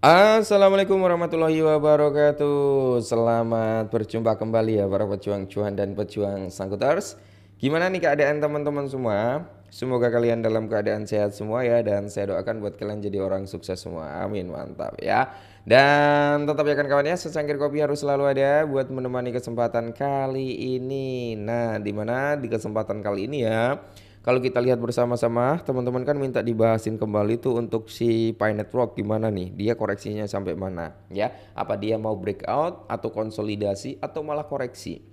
Assalamualaikum warahmatullahi wabarakatuh. Selamat berjumpa kembali ya para pejuang cuan dan pejuang sangkuters. Gimana nih keadaan teman-teman semua? Semoga kalian dalam keadaan sehat semua ya, dan saya doakan buat kalian jadi orang sukses semua. Amin, mantap ya. Dan tetap ya kan kawan ya, secangkir kopi harus selalu ada buat menemani kesempatan kali ini. Nah, dimana di kesempatan kali ini ya, kalau kita lihat bersama-sama, teman-teman kan minta dibahasin kembali tuh untuk si Pi Network gimana nih? Dia koreksinya sampai mana? Ya, apa dia mau breakout atau konsolidasi atau malah koreksi?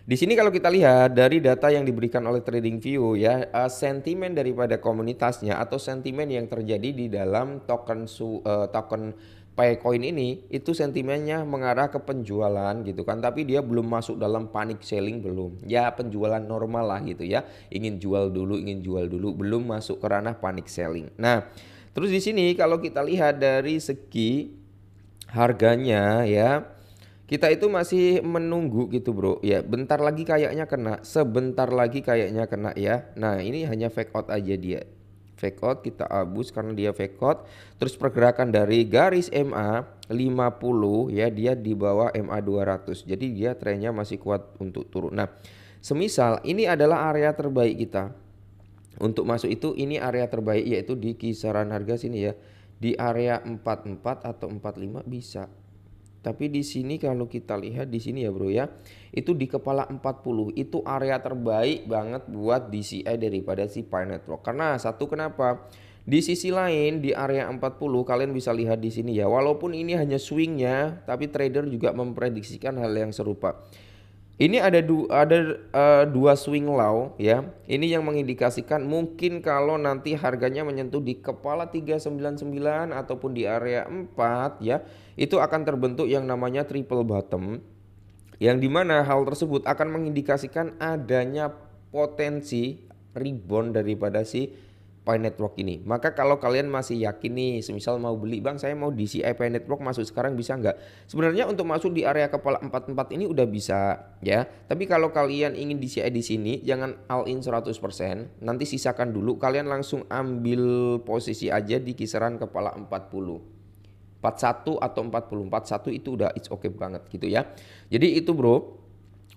Di sini kalau kita lihat dari data yang diberikan oleh TradingView ya, sentimen daripada komunitasnya atau sentimen yang terjadi di dalam token Picoin ini itu sentimennya mengarah ke penjualan gitu kan, tapi dia belum masuk dalam panic selling, belum. Ya penjualan normal lah gitu ya. Ingin jual dulu, belum masuk ke ranah panic selling. Nah, terus di sini kalau kita lihat dari segi harganya ya, kita itu masih menunggu gitu bro. Ya bentar lagi kayaknya kena, sebentar lagi kayaknya kena ya. Nah ini hanya fake out aja dia. Fake out, kita abus karena dia fake out. Terus pergerakan dari garis MA 50 ya, dia di bawah MA 200. Jadi dia trennya masih kuat untuk turun. Nah semisal ini adalah area terbaik kita untuk masuk, itu ini area terbaik yaitu di kisaran harga sini ya. Di area 44 atau 45 bisa. Tapi di sini kalau kita lihat di sini ya bro ya, itu di kepala 40 itu area terbaik banget buat DCI daripada si Pi Network. Karena satu, kenapa? Di sisi lain di area 40 kalian bisa lihat di sini ya, walaupun ini hanya swingnya, tapi trader juga memprediksikan hal yang serupa. Ini dua swing low ya. Ini yang mengindikasikan mungkin kalau nanti harganya menyentuh di kepala 399 ataupun di area 4 ya, itu akan terbentuk yang namanya triple bottom, yang dimana hal tersebut akan mengindikasikan adanya potensi rebound daripada si Pi Network ini. Maka kalau kalian masih yakin nih, semisal mau beli, bang saya mau DCI Pi Network masuk sekarang bisa nggak? Sebenarnya untuk masuk di area kepala 44 ini udah bisa ya. Tapi kalau kalian ingin DCI di sini, jangan all in 100%. Nanti sisakan dulu, kalian langsung ambil posisi aja di kisaran kepala 40. 41 atau 40, 41 itu udah it's okay banget gitu ya. Jadi itu bro,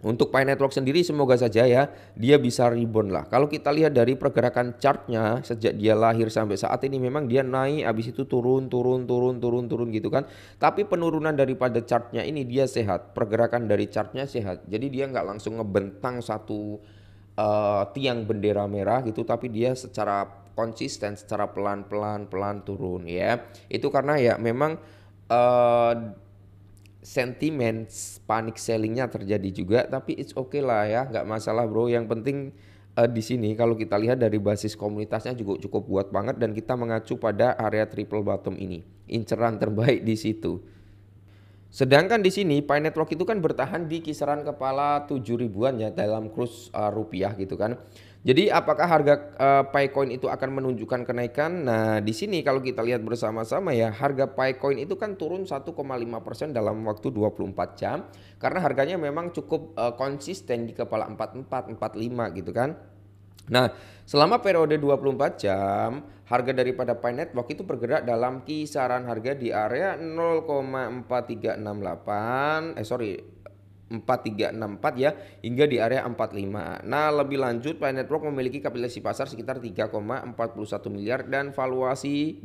untuk Pi Network sendiri semoga saja ya dia bisa rebound lah. Kalau kita lihat dari pergerakan chartnya sejak dia lahir sampai saat ini, memang dia naik habis itu turun gitu kan. Tapi penurunan daripada chartnya ini dia sehat, pergerakan dari chartnya sehat. Jadi dia nggak langsung ngebentang satu tiang bendera merah gitu, tapi dia secara konsisten, secara pelan turun ya. Itu karena ya memang uh, sentimen panic sellingnya terjadi juga, tapi it's okay lah ya, nggak masalah bro. Yang penting di sini kalau kita lihat dari basis komunitasnya juga cukup kuat banget, dan kita mengacu pada area triple bottom ini, inceran terbaik di situ. Sedangkan di sini Pi Network itu kan bertahan di kisaran kepala 7 ribuan ya dalam kurs rupiah gitu kan. Jadi apakah harga Picoin itu akan menunjukkan kenaikan? Nah, di sini kalau kita lihat bersama-sama ya, harga Picoin itu kan turun 1,5% dalam waktu 24 jam karena harganya memang cukup konsisten di kepala 44, 45 gitu kan. Nah, selama periode 24 jam, harga daripada Pi Network itu bergerak dalam kisaran harga di area 0,4368, 4364 ya, hingga di area 45. Nah, lebih lanjut Pi Network memiliki kapitalisasi pasar sekitar 3,41 miliar dan valuasi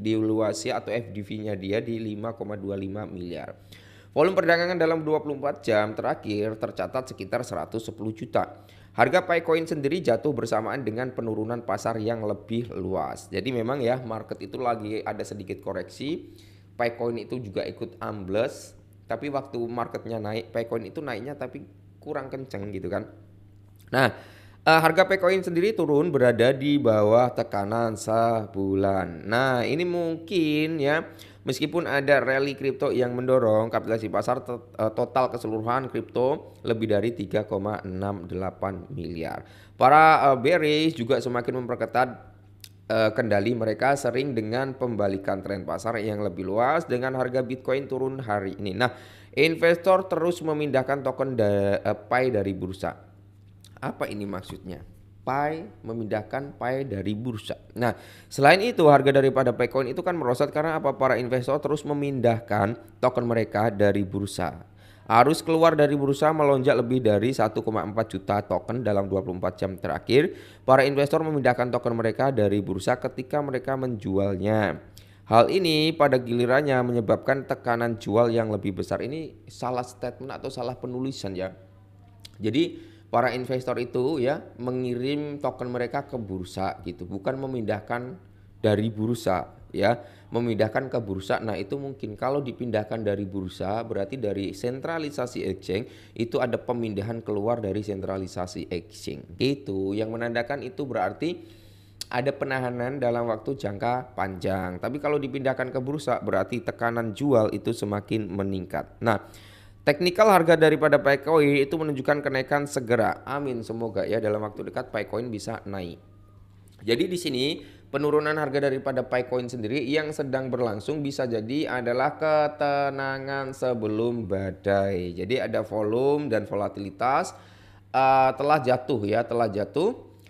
atau FDV-nya dia di 5,25 miliar. Volume perdagangan dalam 24 jam terakhir tercatat sekitar 110 juta. Harga Picoin sendiri jatuh bersamaan dengan penurunan pasar yang lebih luas. Jadi memang ya market itu lagi ada sedikit koreksi. Picoin itu juga ikut ambles. Tapi waktu marketnya naik, Picoin itu naiknya tapi kurang kenceng gitu kan. Nah, harga Picoin sendiri turun berada di bawah tekanan sebulan. Nah, ini mungkin ya, meskipun ada rally kripto yang mendorong kapitalisasi pasar total keseluruhan kripto lebih dari 3,68 miliar. Para bearish juga semakin memperketat kendali mereka, sering dengan pembalikan tren pasar yang lebih luas dengan harga Bitcoin turun hari ini. Nah, investor terus memindahkan token Pi dari bursa. Apa ini maksudnya? memindahkan Pi dari bursa. Nah, selain itu harga daripada Picoin itu kan merosot karena apa? Para investor terus memindahkan token mereka dari bursa. Arus keluar dari bursa melonjak lebih dari 1,4 juta token dalam 24 jam terakhir. Para investor memindahkan token mereka dari bursa ketika mereka menjualnya. Hal ini pada gilirannya menyebabkan tekanan jual yang lebih besar. Ini salah statement atau salah penulisan ya. Jadi para investor itu ya mengirim token mereka ke bursa gitu, bukan memindahkan dari bursa ya, memindahkan ke bursa. Nah, itu mungkin kalau dipindahkan dari bursa berarti dari sentralisasi exchange itu ada pemindahan keluar dari sentralisasi exchange. Gitu. Yang menandakan itu berarti ada penahanan dalam waktu jangka panjang. Tapi kalau dipindahkan ke bursa berarti tekanan jual itu semakin meningkat. Nah, teknikal harga daripada Picoin itu menunjukkan kenaikan segera. Amin, semoga ya dalam waktu dekat Picoin bisa naik. Jadi di sini penurunan harga daripada Picoin sendiri yang sedang berlangsung bisa jadi adalah ketenangan sebelum badai. Jadi ada volume dan volatilitas telah jatuh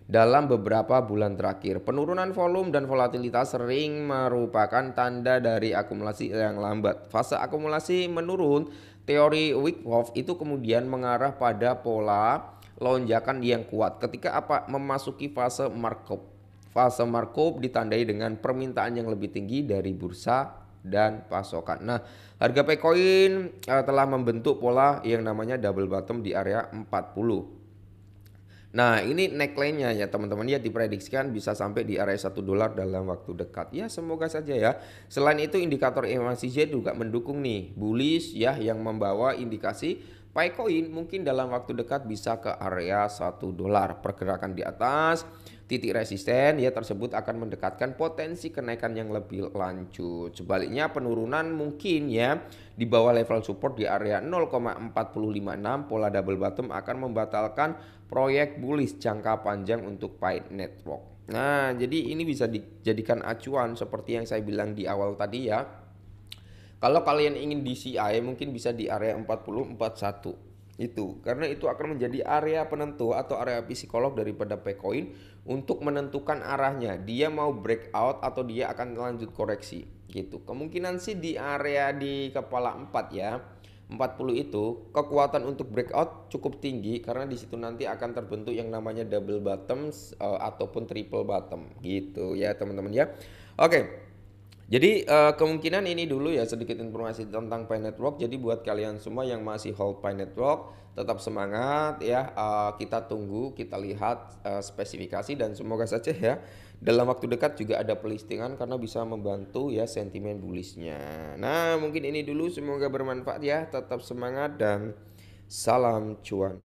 dalam beberapa bulan terakhir. Penurunan volume dan volatilitas sering merupakan tanda dari akumulasi yang lambat. Fase akumulasi menurun. Teori Wyckoff itu kemudian mengarah pada pola lonjakan yang kuat ketika apa? Memasuki fase Markov. Fase Markov ditandai dengan permintaan yang lebih tinggi dari bursa dan pasokan. Nah, harga Picoin telah membentuk pola yang namanya double bottom di area 40. Nah, ini neckline-nya ya teman-teman ya, diprediksikan bisa sampai di area $1 dalam waktu dekat. Ya, semoga saja ya. Selain itu indikator MACD juga mendukung nih bullish ya, yang membawa indikasi Picoin mungkin dalam waktu dekat bisa ke area $1. Pergerakan di atas titik resisten ya tersebut akan mendekatkan potensi kenaikan yang lebih lanjut. Sebaliknya penurunan mungkin ya di bawah level support di area 0,456. Pola double bottom akan membatalkan proyek bullish jangka panjang untuk Pi Network. Nah, jadi ini bisa dijadikan acuan seperti yang saya bilang di awal tadi ya. Kalau kalian ingin DCI mungkin bisa di area 4041 itu, karena itu akan menjadi area penentu atau area psikolog daripada Picoin untuk menentukan arahnya, dia mau breakout atau dia akan lanjut koreksi gitu. Kemungkinan sih di area di kepala 4 ya, 40 itu kekuatan untuk breakout cukup tinggi karena di situ nanti akan terbentuk yang namanya double bottom ataupun triple bottom gitu ya teman-teman ya. Oke. Jadi kemungkinan ini dulu ya sedikit informasi tentang Pi Network. Jadi buat kalian semua yang masih hold Pi Network tetap semangat ya. Kita tunggu, kita lihat spesifikasi dan semoga saja ya dalam waktu dekat juga ada pelistingan karena bisa membantu ya sentimen bullishnya. Nah, mungkin ini dulu, semoga bermanfaat ya. Tetap semangat dan salam cuan.